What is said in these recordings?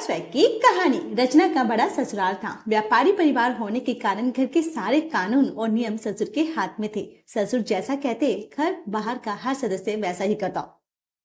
Flashback की कहानी। रचना का बड़ा ससुराल था। व्यापारी परिवार होने के कारण घर के सारे कानून और नियम ससुर के हाथ में थे। ससुर जैसा कहते घर बाहर का हर सदस्य वैसा ही करता।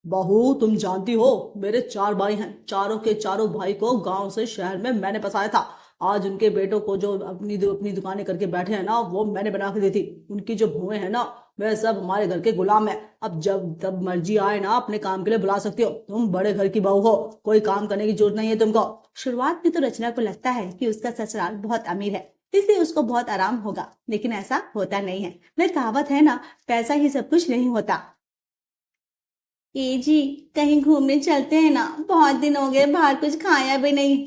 बहू, तुम जानती हो मेरे 4 भाई हैं। चारों के चारों भाई को गांव से शहर में मैंने बसाया था। आज उनके बेटों को जो अपनी दुकानें करके बैठे हैं ना, वो मैंने बना के दी थी। उनकी जो बहुएं हैं ना, वे सब हमारे घर के गुलाम है। अब जब तब मर्जी आए ना, अपने काम के लिए बुला सकती हो। तुम बड़े घर की बहू हो, कोई काम करने की जरूरत नहीं है तुमको। शुरुआत में तो रचना को लगता है कि उसका ससुराल बहुत अमीर है, इसलिए उसको बहुत आराम होगा, लेकिन ऐसा होता नहीं है। वह कहावत है ना, पैसा ही सब कुछ नहीं होता। ए जी, कहीं घूमने चलते हैं ना, बहुत दिन हो गए बाहर कुछ खाया भी नहीं।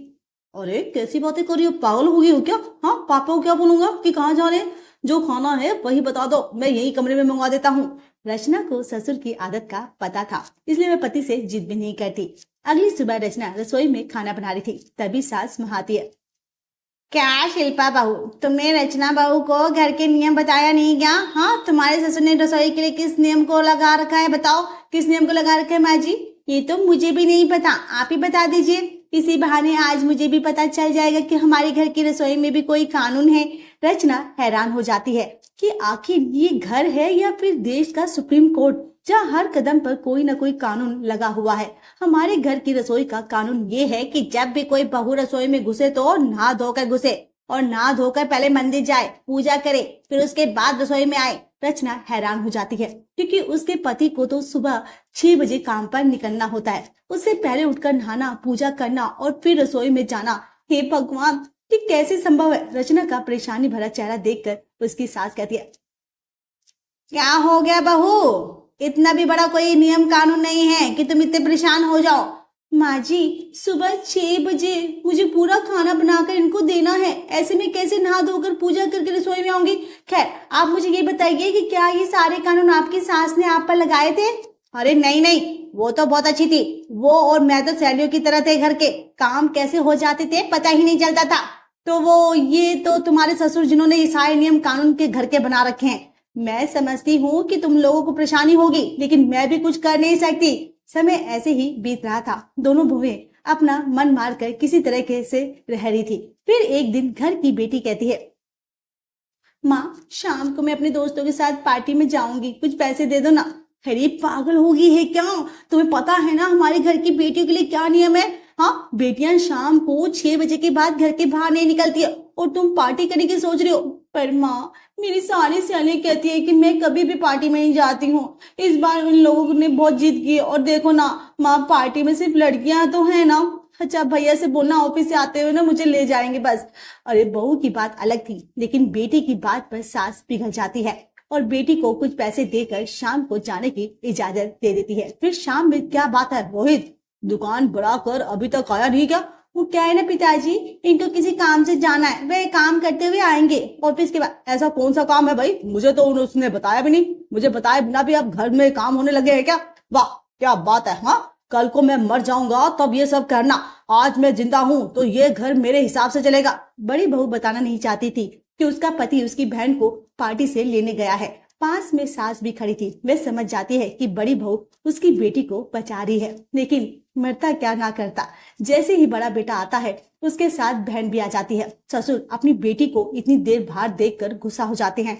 अरे कैसी बातें कर रही हो, पागल हो गई हो क्या? हाँ, पापा को क्या बोलूंगा कि कहाँ जा रहे हैं? जो खाना है वही बता दो, मैं यही कमरे में मंगवा देता हूँ। रचना को ससुर की आदत का पता था, इसलिए वह पति से जिद भी नहीं करती। अगली सुबह रचना रसोई में खाना बना रही थी, तभी सास महाती है। क्या शिल्पा बहू, तुमने रचना बहू को घर के नियम बताया नहीं क्या? हाँ, तुम्हारे ससुर ने रसोई के लिए किस नियम को लगा रखा है? बताओ, किस नियम को लगा रखा है माँ जी? ये तो मुझे भी नहीं पता, आप ही बता दीजिए। इसी बहाने आज मुझे भी पता चल जाएगा कि हमारे घर की रसोई में भी कोई कानून है। रचना हैरान हो जाती है कि आखिर ये घर है या फिर देश का सुप्रीम कोर्ट, जहाँ हर कदम पर कोई न कोई कानून लगा हुआ है। हमारे घर की रसोई का कानून ये है कि जब भी कोई बहू रसोई में घुसे तो नहा धोकर घुसे, और नहा धोकर पहले मंदिर जाए, पूजा करे, फिर उसके बाद रसोई में आए। रचना हैरान हो जाती है क्योंकि उसके पति को तो सुबह 6 बजे काम पर निकलना होता है। उससे पहले उठकर नहाना, पूजा करना और फिर रसोई में जाना। हे भगवान, ये कैसे संभव है? रचना का परेशानी भरा चेहरा देखकर उसकी सास कहती है, क्या हो गया बहू? इतना भी बड़ा कोई नियम कानून नहीं है कि तुम इतने परेशान हो जाओ। माँ जी, सुबह 6 बजे मुझे पूरा खाना बनाकर इनको देना है, ऐसे में कैसे नहा धोकर पूजा करके रसोई में आऊंगी? खैर, आप मुझे ये बताइए कि क्या ये सारे कानून आपकी सास ने आप पर लगाए थे? अरे नहीं नहीं, वो तो बहुत अच्छी थी। वो और मैं तो सहेलियों की तरह थे, घर के काम कैसे हो जाते थे पता ही नहीं चलता था। तो वो ये तो तुम्हारे ससुर जिन्होंने ये सारे नियम कानून के घर के बना रखे हैं। मैं समझती हूँ कि तुम लोगों को परेशानी होगी, लेकिन मैं भी कुछ कर नहीं सकती। समय ऐसे ही बीत रहा था। दोनों बहुएं अपना मन मार कर किसी तरह के से रह रही थी। फिर एक दिन घर की बेटी कहती है, माँ, शाम को मैं अपने दोस्तों के साथ पार्टी में जाऊंगी, कुछ पैसे दे दो ना। अरे पागल होगी है क्या? तुम्हें पता है ना हमारे घर की बेटियों के लिए क्या नियम है? हाँ, बेटियां शाम को 6 बजे के बाद घर के बाहर नहीं निकलती है, और तुम पार्टी करने की सोच रही हो। पर माँ, मेरी सारी सहेलियां कहती है कि मैं कभी भी पार्टी में नहीं जाती हूँ। इस बार उन लोगों ने बहुत जिद की, और देखो ना माँ, पार्टी में सिर्फ लड़कियां तो है ना। अच्छा, भैया से बोलना ऑफिस से आते हुए ना मुझे ले जाएंगे बस। अरे बहू की बात अलग थी, लेकिन बेटी की बात पर सास पिघल जाती है और बेटी को कुछ पैसे देकर शाम को जाने की इजाजत दे देती है। फिर शाम में क्या बात है रोहित, दुकान बढ़ाकर अभी तक आया नहीं क्या? वो क्या है ना पिताजी, इनको किसी काम से जाना है, वे काम करते हुए आएंगे ऑफिस के बाद। ऐसा कौन सा काम है भाई? मुझे तो उसने बताया भी नहीं। मुझे बताए बिना भी अब घर में काम होने लगे है क्या? वाह, क्या बात है। हाँ, कल को मैं मर जाऊंगा तब ये सब करना। आज मैं जिंदा हूँ तो ये घर मेरे हिसाब से चलेगा। बड़ी बहू बताना नहीं चाहती थी कि उसका पति उसकी बहन को पार्टी से लेने गया है। पास में सास भी खड़ी थी। वह समझ जाती है कि बड़ी बहू उसकी बेटी को बचा रही है, लेकिन मरता क्या ना करता। जैसे ही बड़ा बेटा आता है, उसके साथ बहन भी आ जाती है। ससुर अपनी बेटी को इतनी देर बाहर देखकर गुस्सा हो जाते हैं।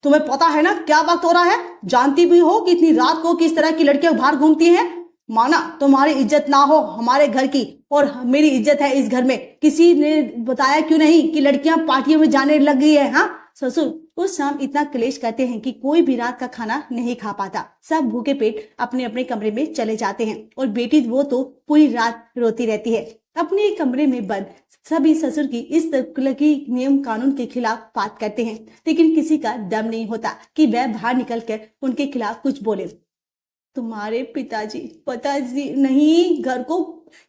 तुम्हें पता है ना क्या वक्त हो रहा है? जानती भी हो कि इतनी रात को किस तरह की लड़कियां बाहर घूमती हैं? माना तुम्हारी इज्जत ना हो हमारे घर की, और मेरी इज्जत है इस घर में। किसी ने बताया क्यों नहीं कि लड़कियां पार्टियों में जाने लग गई है? हाँ, ससुर उस शाम इतना क्लेश करते हैं कि कोई भी रात का खाना नहीं खा पाता। सब भूखे पेट अपने अपने कमरे में चले जाते हैं, और बेटी वो तो पूरी रात रोती रहती है अपने कमरे में बंद। सभी ससुर की इस तरह की नियम कानून के खिलाफ बात करते हैं, लेकिन किसी का दम नहीं होता कि वह बाहर निकलकर उनके खिलाफ कुछ बोले। तुम्हारे पिताजी पता नहीं घर को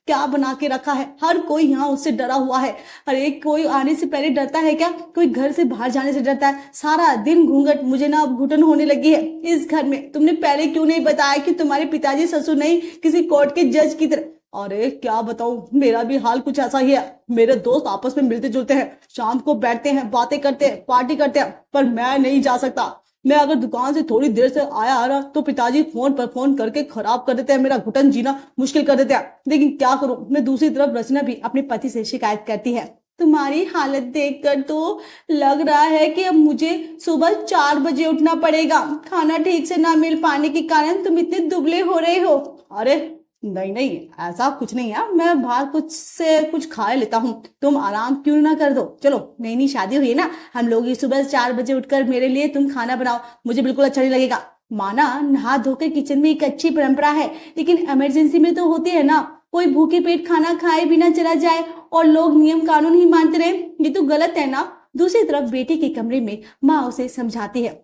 क्या बना के रखा है, हर कोई यहाँ उससे डरा हुआ है। अरे कोई आने से पहले डरता है क्या? कोई घर से बाहर जाने से डरता है? सारा दिन घूंघट, मुझे ना अब घुटन होने लगी है इस घर में। तुमने पहले क्यों नहीं बताया कि तुम्हारे पिताजी ससुर नहीं किसी कोर्ट के जज की तरह? अरे क्या बताऊं, मेरा भी हाल कुछ ऐसा ही है। मेरे दोस्त आपस में मिलते जुलते हैं, शाम को बैठते हैं, बातें करते हैं, पार्टी करते हैं, पर मैं नहीं जा सकता। मैं अगर दुकान से थोड़ी देर से आया आ रहा तो पिताजी फोन पर फोन करके खराब कर देते हैं, मेरा घुटन जीना मुश्किल कर देते हैं। लेकिन क्या करूं मैं। दूसरी तरफ रचना भी अपने पति से शिकायत करती है, तुम्हारी हालत देखकर तो लग रहा है कि अब मुझे सुबह 4 बजे उठना पड़ेगा। खाना ठीक से ना मिल पाने के कारण तुम इतने दुबले हो रहे हो। अरे नहीं नहीं, ऐसा कुछ नहीं है, मैं बाहर कुछ से कुछ खा लेता हूँ, तुम आराम क्यों ना कर दो। चलो नई नई शादी हुई है ना, हम लोग ही सुबह 4 बजे उठकर मेरे लिए तुम खाना बनाओ, मुझे बिल्कुल अच्छा नहीं लगेगा। माना नहा धोकर किचन में एक अच्छी परंपरा है, लेकिन इमरजेंसी में तो होती है ना, कोई भूखे पेट खाना खाए बिना चला जाए और लोग नियम कानून ही मानते रहे, ये तो गलत है ना। दूसरी तरफ बेटे के कमरे में माँ उसे समझाती है,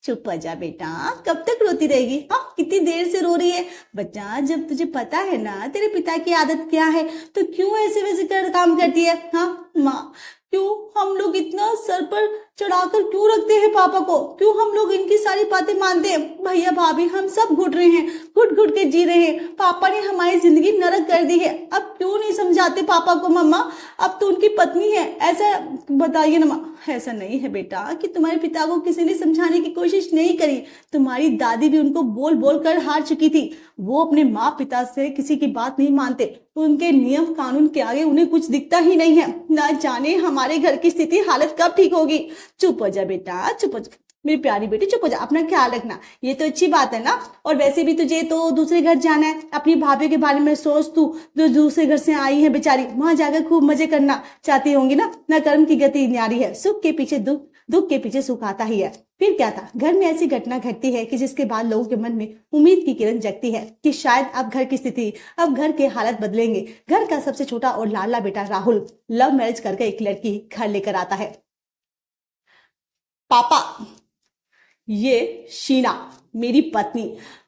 चुप हो जा बेटा, कब तक रोती रहेगी। हाँ कितनी देर से रो रही है बच्चा, जब तुझे पता है ना तेरे पिता की आदत क्या है तो क्यों ऐसे वैसे कर काम करती है। हाँ माँ, क्यों हम लोग इतना सर पर चढ़ाकर क्यों रखते हैं पापा को, क्यों हम लोग इनकी सारी बातें मानते हैं। भैया भाभी हम सब घुट रहे हैं, घुट घुट के जी रहे हैं, पापा ने हमारी जिंदगी नरक कर दी है, अब क्यों नहीं समझाते पापा को। मम्मा अब तो उनकी पत्नी है, ऐसा बताइए ना माँ। ऐसा नहीं है बेटा कि तुम्हारे पिता को किसी ने समझाने की कोशिश नहीं करी, तुम्हारी दादी भी उनको बोल बोल कर हार चुकी थी। वो अपने माँ पिता से किसी की बात नहीं मानते, उनके नियम कानून के आगे उन्हें कुछ दिखता ही नहीं है। ना जाने हमारे घर की स्थिति हालत कब ठीक होगी। चुप हो जा बेटा, चुप हो जा मेरी प्यारी बेटी, चुप हो जा, अपना ख्याल रखना, ये तो अच्छी बात है ना। और वैसे भी तुझे तो दूसरे घर जाना है, अपनी भाभी के बारे में सोच, तू जो दूसरे घर से आई है बेचारी, वहां जाकर खूब मजे करना चाहती होंगी ना। न कर्म की गति न्यारी है, सुख के पीछे दुख, दुख के पीछे सुख आता ही है। फिर क्या था, घर में ऐसी घटना घटती है कि जिसके बाद लोगों के मन में उम्मीद की किरण जगती है कि शायद अब घर की स्थिति, अब घर के हालत बदलेंगे। घर का सबसे छोटा और लाडला बेटा राहुल लव मैरिज करके एक लड़की घर लेकर आता है। पापा, ये शीना मेरी पत्नी,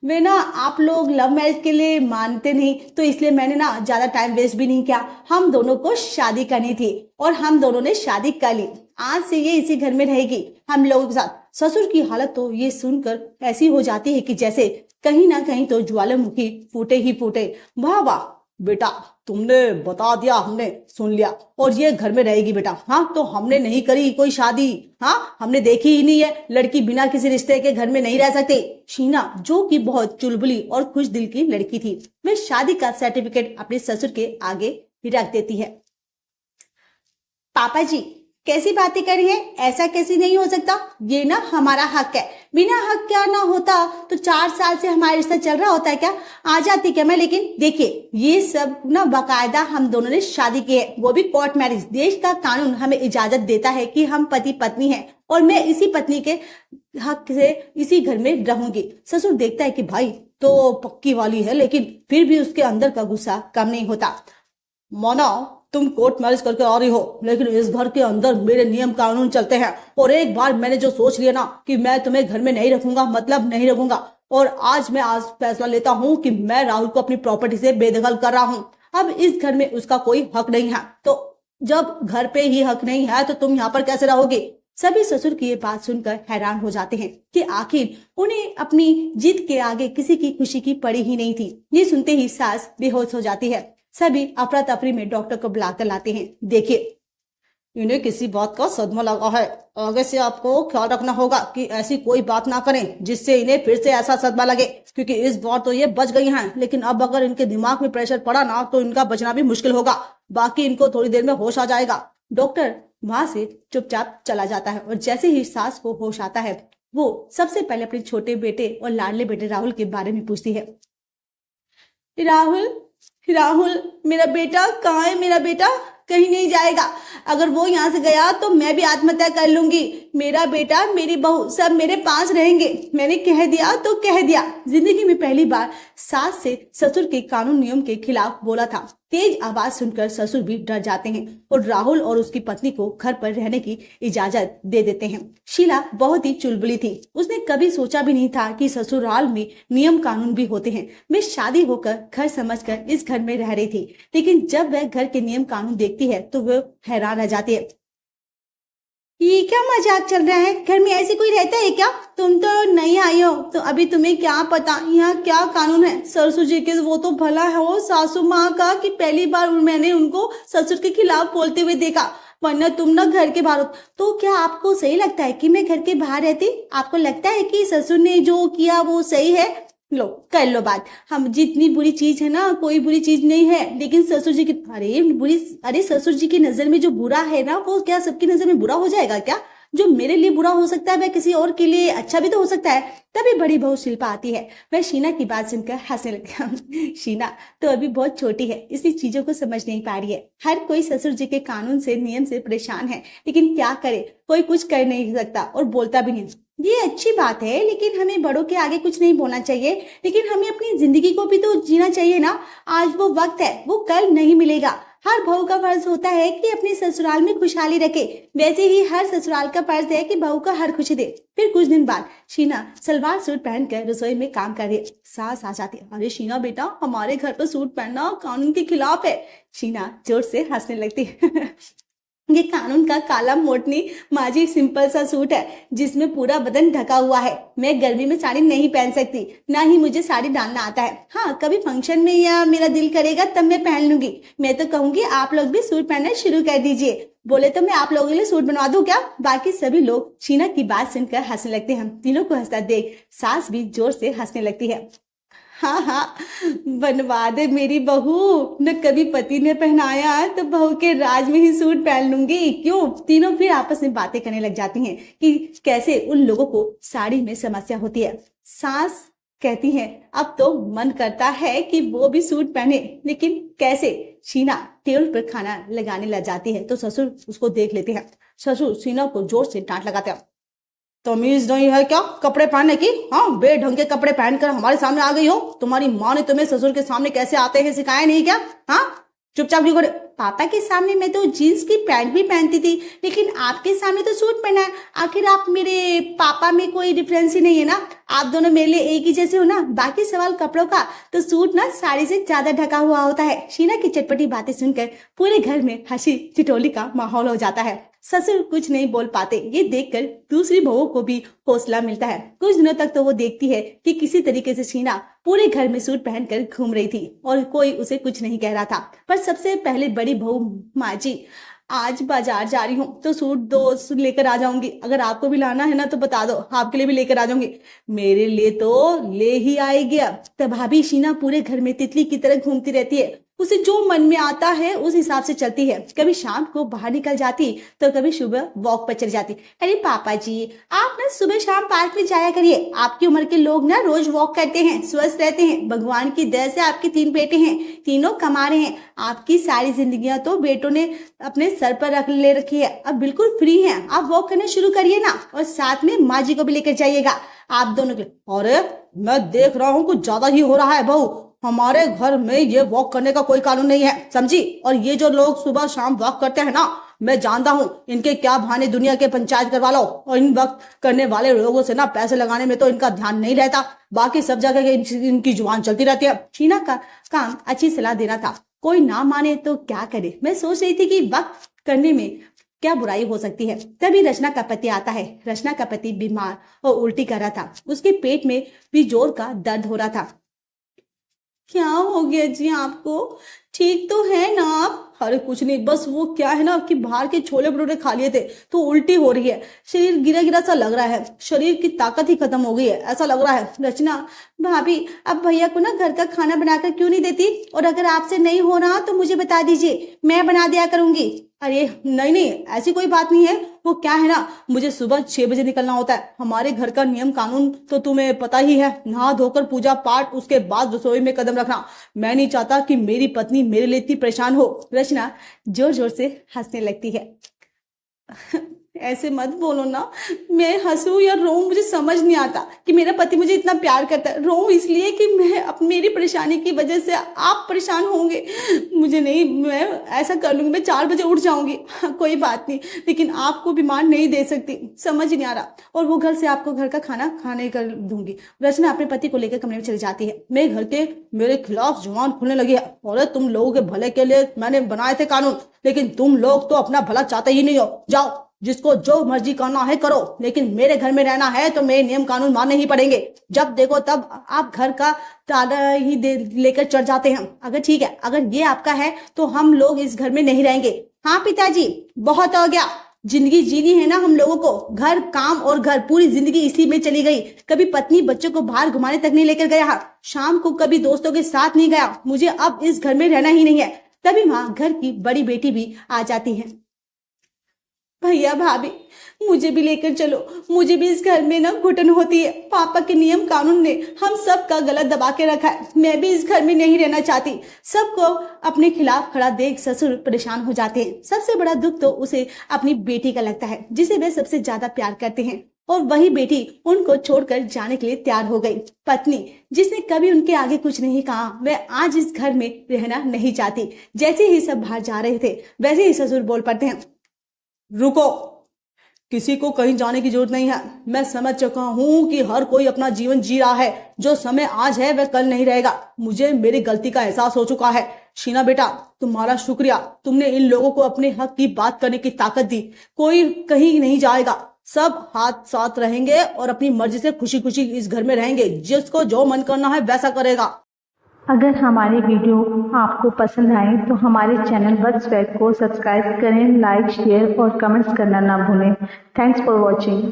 वे ना आप लोग लव मैरिज के लिए मानते नहीं तो इसलिए मैंने ना ज्यादा टाइम वेस्ट भी नहीं किया। हम दोनों को शादी करनी थी और हम दोनों ने शादी कर ली। आज से ये इसी घर में रहेगी हम लोगों के साथ। ससुर की हालत तो ये सुनकर ऐसी हो जाती है कि जैसे कहीं ना कहीं तो ज्वालामुखी फूटे ही फूटे। वाह वाह बेटा, तुमने बता दिया, हमने सुन लिया, और ये घर में रहेगी बेटा। हाँ तो हमने नहीं करी कोई शादी, हाँ हमने देखी ही नहीं है, लड़की बिना किसी रिश्ते के घर में नहीं रह सकती। शीना जो कि बहुत चुलबुली और खुश दिल की लड़की थी, वह शादी का सर्टिफिकेट अपने ससुर के आगे रख देती है। पापा जी कैसी बातें करी है, ऐसा कैसे नहीं हो सकता, ये ना हमारा हक है, बिना हक क्या ना होता तो 4 साल से हमारा रिश्ता चल रहा होता है क्या, आ जाती क्या मैं। लेकिन देखिए ये सब ना बाकायदा हम दोनों ने शादी की है, वो भी कोर्ट मैरिज। देश का कानून हमें इजाजत देता है कि हम पति पत्नी हैं और मैं इसी पत्नी के हक से इसी घर में रहूंगी। ससुर देखता है कि भाई तो पक्की वाली है, लेकिन फिर भी उसके अंदर का गुस्सा कम नहीं होता। मोना तुम कोर्ट मैरिज करके आ रही हो, लेकिन इस घर के अंदर मेरे नियम कानून चलते हैं, और एक बार मैंने जो सोच लिया ना कि मैं तुम्हें घर में नहीं रखूंगा मतलब नहीं रखूंगा। और आज फैसला लेता हूं कि मैं राहुल को अपनी प्रॉपर्टी से बेदखल कर रहा हूं। अब इस घर में उसका कोई हक नहीं है, तो जब घर पे ही हक नहीं है तो तुम यहाँ पर कैसे रहोगे। सभी ससुर की ये बात सुनकर हैरान हो जाते हैं कि आखिर उन्हें अपनी जिद के आगे किसी की खुशी की पड़ी ही नहीं थी। ये सुनते ही सास बेहोश हो जाती है। सभी अफरा तफरी में डॉक्टर को बुलाकर लाते हैं। देखिए इन्हें किसी बात का सदमा लगा है, आगे से आपको ख्याल रखना होगा कि ऐसी कोई बात ना करें जिससे इन्हें फिर से ऐसा सदमा लगे, क्योंकि इस बार तो ये बच गई हैं, लेकिन अब अगर इनके दिमाग में प्रेशर पड़ा ना तो इनका बचना भी मुश्किल होगा। बाकी इनको थोड़ी देर में होश आ जाएगा। डॉक्टर वहां से चुपचाप चला जाता है और जैसे ही सास को होश आता है वो सबसे पहले अपने छोटे बेटे और लाडले बेटे राहुल के बारे में पूछती है। राहुल, राहुल मेरा बेटा कहाँ है, मेरा बेटा कहीं नहीं जाएगा, अगर वो यहाँ से गया तो मैं भी आत्महत्या कर लूंगी। मेरा बेटा मेरी बहू सब मेरे पास रहेंगे, मैंने कह दिया तो कह दिया। जिंदगी में पहली बार सास से ससुर के कानून नियम के खिलाफ बोला था। तेज आवाज सुनकर ससुर भी डर जाते हैं और राहुल और उसकी पत्नी को घर पर रहने की इजाजत दे देते हैं। शीला बहुत ही चुलबुली थी, उसने कभी सोचा भी नहीं था कि ससुराल में नियम कानून भी होते हैं। मैं शादी होकर घर समझकर इस घर में रह रही थी, लेकिन जब वह घर के नियम कानून देखती है तो वह हैरान रह जाती है। ये क्या मजाक चल रहा है, घर में ऐसे कोई रहता है क्या, तुम तो नहीं आई हो तो अभी तुम्हें क्या पता यहाँ क्या कानून है। ससुर जी के वो तो भला है वो सासू माँ का कि पहली बार मैंने उनको ससुर के खिलाफ बोलते हुए देखा। वरना तुम ना घर के बाहर हो। तो क्या आपको सही लगता है कि मैं घर के बाहर रहती? आपको लगता है कि ससुर ने जो किया वो सही है? लो कर लो बात। हम जितनी बुरी चीज है ना, कोई बुरी चीज नहीं है, लेकिन ससुर जी की अरे ससुर जी की नजर में जो बुरा है ना, वो क्या सबकी नजर में बुरा हो जाएगा क्या? जो मेरे लिए बुरा हो सकता है वह किसी और के लिए अच्छा भी तो हो सकता है। तभी बड़ी बहू शिल्पा आती है। वह शीना की बात सुनकर हंसने लगी। शीना तो अभी बहुत छोटी है, इसलिए चीजों को समझ नहीं पा रही है। हर कोई ससुर जी के कानून से, नियम से परेशान है, लेकिन क्या करे, कोई कुछ कर नहीं सकता और बोलता भी नहीं। ये अच्छी बात है, लेकिन हमें बड़ों के आगे कुछ नहीं बोलना चाहिए, लेकिन हमें अपनी जिंदगी को भी तो जीना चाहिए ना। आज वो वक्त है, वो कल नहीं मिलेगा। हर बहू का फर्ज होता है कि अपने ससुराल में खुशहाली रखे, वैसे ही हर ससुराल का फर्ज है कि बहू को हर खुशी दे। फिर कुछ दिन बाद शीना सलवार सूट पहनकर रसोई में काम कर रही है। सास आ जाती है। अरे शीना बेटा, हमारे घर पर सूट पहनना कानून के खिलाफ है। शीना जोर से हंसने लगती है। ये कानून का काला मोटनी माझी सिंपल सा सूट है जिसमें पूरा बदन ढका हुआ है। मैं गर्मी में साड़ी नहीं पहन सकती, ना ही मुझे साड़ी डालना आता है। हाँ, कभी फंक्शन में या मेरा दिल करेगा तब मैं पहन लूंगी। मैं तो कहूंगी आप लोग भी सूट पहनना शुरू कर दीजिए। बोले तो मैं आप लोगों के लिए सूट बनवा दूं क्या? बाकी सभी लोग शीना की बात सुनकर हंसने लगते हैं। तीनों को हंसता देख सास भी जोर से हंसने लगती है। हाँ हाँ, बनवा दे मेरी बहू। न कभी पति ने पहनाया तो बहू के राज में ही सूट पहन लूंगी। क्यों? तीनों फिर आपस में बातें करने लग जाती हैं कि कैसे उन लोगों को साड़ी में समस्या होती है। सास कहती है अब तो मन करता है कि वो भी सूट पहने, लेकिन कैसे? शीना टेबल पर खाना लगाने लग जाती है तो ससुर उसको देख लेते हैं। ससुर शीना को जोर से डांट लगाते हैं। तमीज नहीं है क्या कपड़े पहनने की? हाँ, बेढंग के कपड़े पहनकर हमारे सामने आ गई हो। तुम्हारी माँ ने तुम्हें ससुर के सामने कैसे आते हैं सिखाया नहीं क्या? हाँ, चुपचाप क्यों करे? पापा के सामने मैं तो जीन्स की पैंट भी पहनती थी, लेकिन आपके सामने तो सूट पहना है। आखिर आप मेरे पापा में कोई डिफरेंस ही नहीं है ना। आप दोनों मेरे लिए एक ही जैसे हो ना। बाकी सवाल कपड़ों का, तो सूट ना साड़ी से ज्यादा ढका हुआ होता है। शीना की चटपटी बातें सुनकर पूरे घर में हंसी ठिठोली का माहौल हो जाता है। ससुर कुछ नहीं बोल पाते। ये देखकर दूसरी बहू को भी हौसला मिलता है। कुछ दिनों तक तो वो देखती है कि किसी तरीके से शीना पूरे घर में सूट पहनकर घूम रही थी और कोई उसे कुछ नहीं कह रहा था। पर सबसे पहले बड़ी बहू माँ जी, आज बाजार जा रही हूँ तो सूट दो लेकर आ जाऊंगी। अगर आपको भी लाना है ना तो बता दो, आपके लिए भी लेकर आ जाऊंगी। मेरे लिए तो ले ही आएगी। अब तब भाभी शीना पूरे घर में तितली की तरह घूमती रहती है। उसे जो मन में आता है उस हिसाब से चलती है। कभी शाम को बाहर निकल जाती तो कभी सुबह वॉक पर चली जाती। अरे पापा जी, आप ना सुबह शाम पार्क में जाया करिए। आपकी उम्र के लोग ना रोज वॉक करते हैं, स्वस्थ रहते हैं। भगवान की दया से आपके 3 बेटे हैं, तीनों कमा रहे हैं। आपकी सारी जिंदगियां तो बेटों ने अपने सर पर ले रखी है। अब बिल्कुल फ्री हैं। आप वॉक करना शुरू करिए ना, और साथ में माँ जी को भी लेकर जाइएगा आप दोनों के लिए। अरे मैं देख रहा हूँ कुछ ज्यादा ही हो रहा है बहू। हमारे घर में ये वॉक करने का कोई कानून नहीं है, समझी? और ये जो लोग सुबह शाम वॉक करते हैं ना, मैं जानता हूँ इनके क्या बहाने। दुनिया के पंचायत करवा लो। और इन वक्त करने वाले लोगों से ना पैसे लगाने में तो इनका ध्यान नहीं रहता, बाकी सब जगह इनकी जुबान चलती रहती है। शीना का काम अच्छी सलाह देना था, कोई ना माने तो क्या करे। मैं सोच रही थी कि वक्त करने में क्या बुराई हो सकती है। तभी रचना का पति आता है। रचना का पति बीमार और उल्टी कर रहा था। उसके पेट में भी जोर का दर्द हो रहा था। क्या हो गया जी आपको? ठीक तो है ना आप? अरे कुछ नहीं, बस वो क्या है ना कि बाहर के छोले भटूरे खा लिए थे तो उल्टी हो रही है। शरीर गिरा गिरा सा लग रहा है, शरीर की ताकत ही खत्म हो गई है ऐसा लग रहा है। रचना भाभी, अब भैया को ना घर का खाना बनाकर क्यों नहीं देती? और अगर आपसे नहीं हो रहा तो मुझे बता दीजिए, मैं बना दिया करूंगी। अरे नहीं नहीं, ऐसी कोई बात नहीं है। वो क्या है ना, मुझे सुबह 6 बजे निकलना होता है। हमारे घर का नियम कानून तो तुम्हें पता ही है। नहा धोकर पूजा पाठ, उसके बाद रसोई में कदम रखना। मैं नहीं चाहता कि मेरी पत्नी मेरे लिए इतनी परेशान हो। रचना जोर जोर से हंसने लगती है। ऐसे मत बोलो ना, मैं हंसूं या रोऊं मुझे समझ नहीं आता कि मेरा पति मुझे इतना प्यार करता है। रोऊं इसलिए कि मैं मेरी परेशानी की वजह से आप परेशान होंगे। मुझे नहीं, मैं ऐसा कर लूंगी, मैं 4 बजे उठ जाऊंगी। कोई बात नहीं, लेकिन आपको बीमार नहीं दे सकती। समझ नहीं आ रहा। और वो घर से आपको घर का खाना खाने कर दूंगी। रचना अपने पति को लेकर कमरे में चली जाती है। मैं घर के मेरे खिलाफ जुबान खुलने लगी है। और तुम लोगों के भले के लिए मैंने बनाए थे कानून, लेकिन तुम लोग तो अपना भला चाहते ही नहीं हो। जाओ, जिसको जो मर्जी करना है करो, लेकिन मेरे घर में रहना है तो मेरे नियम कानून मानने ही पड़ेंगे। जब देखो तब आप घर का ताला ही लेकर चढ़ जाते हैं। अगर ठीक है, अगर ये आपका है तो हम लोग इस घर में नहीं रहेंगे। हाँ पिताजी, बहुत हो गया। जिंदगी जीनी है ना हम लोगों को, घर काम और घर, पूरी जिंदगी इसी में चली गई। कभी पत्नी बच्चों को बाहर घुमाने तक नहीं लेकर गया, शाम को कभी दोस्तों के साथ नहीं गया। मुझे अब इस घर में रहना ही नहीं है। तभी माँ घर की बड़ी बेटी भी आ जाती है। भैया भाभी, मुझे भी लेकर चलो, मुझे भी इस घर में ना घुटन होती है। पापा के नियम कानून ने हम सब का गला दबा के रखा है। मैं भी इस घर में नहीं रहना चाहती। सबको अपने खिलाफ खड़ा देख ससुर परेशान हो जाते हैं। सबसे बड़ा दुख तो उसे अपनी बेटी का लगता है, जिसे वे सबसे ज्यादा प्यार करते हैं, और वही बेटी उनको छोड़कर जाने के लिए तैयार हो गई। पत्नी जिसने कभी उनके आगे कुछ नहीं कहा, वह आज इस घर में रहना नहीं चाहती। जैसे ही सब बाहर जा रहे थे, वैसे ही ससुर बोल पड़ते हैं, रुको, किसी को कहीं जाने की जरूरत नहीं है। मैं समझ चुका हूं कि हर कोई अपना जीवन जी रहा है। जो समय आज है वह कल नहीं रहेगा। मुझे मेरी गलती का एहसास हो चुका है। शीना बेटा, तुम्हारा शुक्रिया, तुमने इन लोगों को अपने हक की बात करने की ताकत दी। कोई कहीं नहीं जाएगा, सब हाथ साथ रहेंगे और अपनी मर्जी से खुशी खुशी इस घर में रहेंगे। जिसको जो मन करना है वैसा करेगा। अगर हमारी वीडियो आपको पसंद आए तो हमारे चैनल बर्ड्स वेब को सब्सक्राइब करें, लाइक, शेयर और कमेंट्स करना ना भूलें। Thanks for watching.